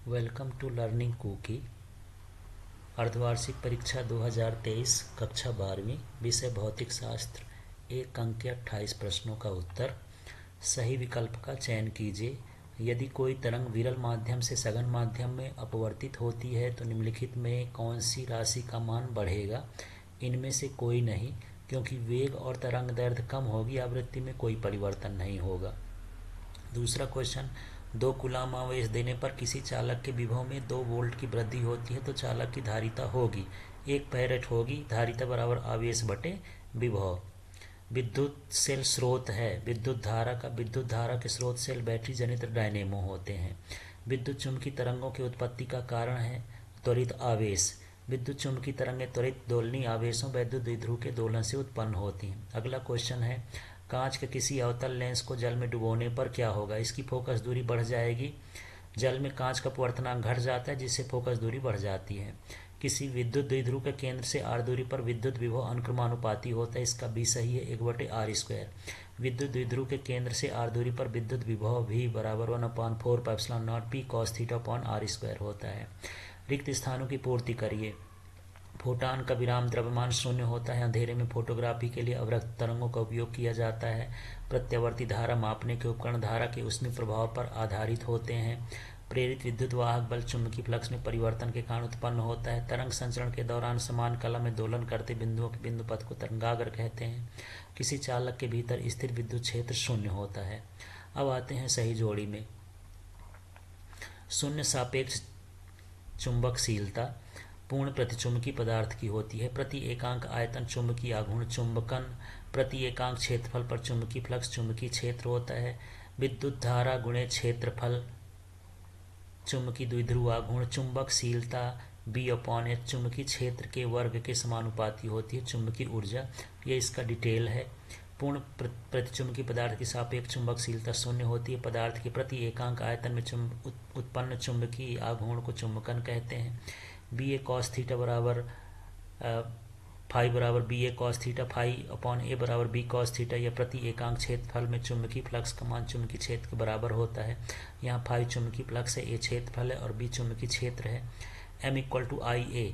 Welcome to learning cookie. अर्धवार्षिक परीक्षा 2023 कक्षा 12वीं, विषय भौतिक शास्त्र। एक अंक के 28 प्रश्नों का उत्तर। सही विकल्प का चयन कीजिए। यदि कोई तरंग विरल माध्यम से सघन माध्यम में अपवर्तित होती है तो निम्नलिखित में कौन सी राशि का मान बढ़ेगा? इनमें से कोई नहीं, क्योंकि वेग और तरंग दैर्ध्य कम होगी, आवृत्ति में कोई परिवर्तन नहीं होगा। दूसरा क्वेश्चन, 2 कूलाम आवेश देने पर किसी चालक के विभव में 2 वोल्ट की वृद्धि होती है तो चालक की धारिता होगी। 1 फैरेड होगी। धारिता बराबर आवेश बटे विभव। विद्युत सेल स्रोत है। विद्युत धारा के स्रोत सेल बैटरी जनित डायनेमो होते हैं। विद्युत चुंबकीय तरंगों की उत्पत्ति का कारण है त्वरित आवेश। विद्युत चुंबकीय तरंगें त्वरित दोलनीय आवेशों वैद्युत द्विध्रुव के दोलन से उत्पन्न होती हैं। अगला क्वेश्चन है, कांच के किसी अवतल लेंस को जल में डुबोने पर क्या होगा? इसकी फोकस दूरी बढ़ जाएगी। जल में कांच का अपवर्तनांक घट जाता है, जिससे फोकस दूरी बढ़ जाती है। किसी विद्युत द्विध्रुव के केंद्र से r दूरी पर विद्युत विभव अनुक्रमानुपाती होता है। इसका b सही है, 1/r²। विद्युत द्विध्रुव के केंद्र से r दूरी पर विद्युत विभव v बराबर 1/4πε0 p cos θ/r² होता है। रिक्त स्थानों की पूर्ति करिए। फोटान का विराम द्रव्यमान शून्य होता है। अंधेरे में फोटोग्राफी के लिए अवरक्त तरंगों का उपयोग किया जाता है। प्रत्यावर्ती धारा मापने के उपकरण धारा के ऊष्मीय प्रभाव पर आधारित होते हैं। प्रेरित विद्युत वाहक बल चुंबकीय फ्लक्स में परिवर्तन के कारण उत्पन्न होता है। तरंग संचरण के दौरान समान कला में दोलन करते बिंदुओं के बिंदु पथ को तरंगाग्र कहते हैं। किसी चालक के भीतर स्थिर विद्युत क्षेत्र शून्य होता है। अब आते हैं सही जोड़ी में। शून्य सापेक्ष चुंबकशीलता पूर्ण प्रतिचुंबकीय पदार्थ की होती है। प्रति एकांक आयतन चुंबकीय आघूर्ण चुंबकन, प्रति एकांक क्षेत्रफल पर चुंबकीय फ्लक्स चुंबकीय क्षेत्र होता है। विद्युत धारा गुणे क्षेत्रफल चुंबकीय द्विध्रुव आघूर्ण चुंबकशीलता B/H चुंबकीय क्षेत्र के वर्ग के समानुपाती होती है। चुंबकीय ऊर्जा, ये इसका डिटेल है। पूर्ण प्रतिचुंबकीय पदार्थ की सापेक्ष चुंबकशीलता शून्य होती है। पदार्थ के प्रति एकांक आयतन में उत्पन्न चुंबकीय आघूर्ण को चुंबकन कहते हैं। BA cos थीटा बराबर फाई बराबर BA cos थीटा, फाई/A बराबर B cos थीटा। यह प्रति एकांक क्षेत्रफल में चुंबकीय फ्लक्स का मान चुंबकीय क्षेत्र के बराबर होता है। यहाँ फाई चुंबकीय फ्लक्स है, A क्षेत्रफल है और B चुंबकीय क्षेत्र है। M = IA,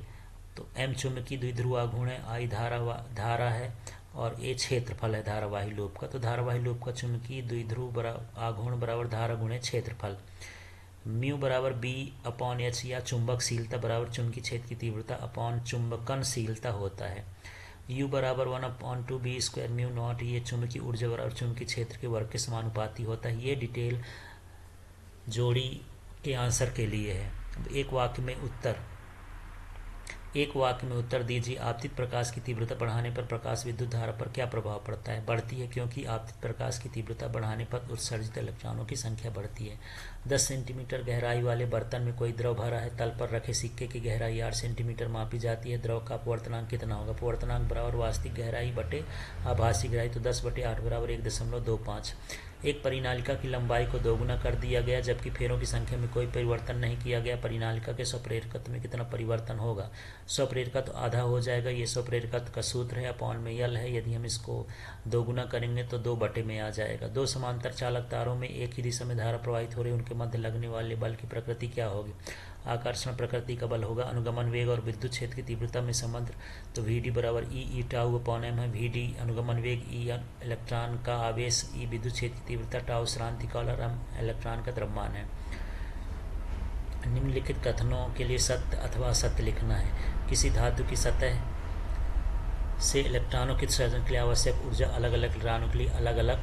तो M चुंबकीय द्विध्रुव आघूर्ण है, I धारा है और A क्षेत्रफल है धारावाही लूप का। तो धारावाही लूप का चुंबकीय द्विध्रुव आघूर्ण बराबर धारा गुणे क्षेत्रफल। म्यू बराबर B/H या चुंबकशीलता बराबर चुंबकीय क्षेत्र की तीव्रता अपॉन चुंबकनशीलता होता है। U बराबर 1/2b² म्यू नॉट। ये चुंबकीय ऊर्जा बराबर चुंबकीय क्षेत्र के वर्ग के समानुपाती होता है। ये डिटेल जोड़ी के आंसर के लिए है। अब एक वाक्य में उत्तर दीजिए। आपतित प्रकाश की तीव्रता बढ़ाने पर प्रकाश विद्युत धारा पर क्या प्रभाव पड़ता है? बढ़ती है, क्योंकि आपतित प्रकाश की तीव्रता बढ़ाने पर उत्सर्जित इलेक्ट्रॉनों की संख्या बढ़ती है। 10 सेंटीमीटर गहराई वाले बर्तन में कोई द्रव भरा है। तल पर रखे सिक्के की गहराई 8 सेंटीमीटर मापी जाती है। द्रव का अपवर्तनांक कितना होगा? अपवर्तनांक बराबर वास्तविक गहराई बटे आभासी गहराई, तो 10/8 बराबर 1.25। एक परिनालिका की लंबाई को दोगुना कर दिया गया, जबकि फेरों की संख्या में कोई परिवर्तन नहीं किया गया। परिनालिका के स्वप्रेरकत्व में कितना परिवर्तन होगा? स्वप्रेरकत्व आधा हो जाएगा। ये स्वप्रेरकत्व का सूत्र है, अपॉन में यल है। यदि हम इसको दोगुना करेंगे तो 2 में आ जाएगा। 2 समांतर चालक तारों में एक ही दिशा में धारा प्रवाहित हो रही, उनके मध्य लगने वाले बल की प्रकृति क्या होगी? आकर्षण प्रकृति का बल होगा। अनुगमन वेग और विद्युत क्षेत्र की तीव्रता में संबंध, तो VD बराबर E τ/m है। VD अनुगमन वेग, E इलेक्ट्रॉन का आवेश, E विद्युत क्षेत्र की तीव्रता, τ श्रांति काल और m इलेक्ट्रॉन का द्रव्यमान है। निम्नलिखित कथनों के लिए सत्य अथवा असत्य लिखना है। किसी धातु की सतह से इलेक्ट्रॉनों के उत्सर्जन के लिए आवश्यक ऊर्जा अलग अलग इलेक्ट्रॉनों के लिए अलग अलग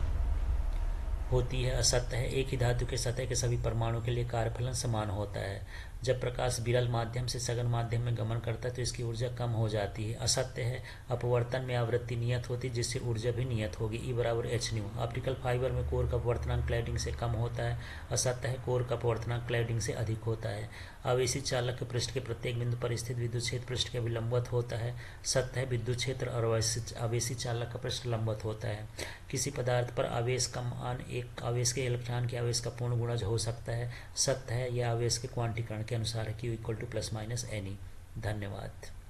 होती है। असत्य है। एक ही धातु के सतह के सभी परमाणु के लिए कार्यफलन समान होता है। जब प्रकाश विरल माध्यम से सघन माध्यम में गमन करता है तो इसकी ऊर्जा कम हो जाती है। असत्य है। अपवर्तन में आवृत्ति नियत होती है, जिससे ऊर्जा भी नियत होगी। E बराबर hν। ऑप्टिकल फाइबर में कोर का अपवर्तनांक क्लैडिंग से कम होता है। असत्य है। कोर का अपवर्तनांक क्लैडिंग से अधिक होता है। आवेशी चालक के पृष्ठ के प्रत्येक बिंदु पर स्थित विद्युत क्षेत्र पृष्ठ के विलंबवत होता है। सत्य है। विद्युत क्षेत्र और आवेशी चालक का पृष्ठ लंबवत होता है। किसी पदार्थ पर आवेश का मान एक आवेश के इलेक्ट्रॉन के आवेश का पूर्ण गुणज हो सकता है। सत्य है। यह आवेश के क्वांटीकरण के अनुसार है, Q = ±ne। धन्यवाद।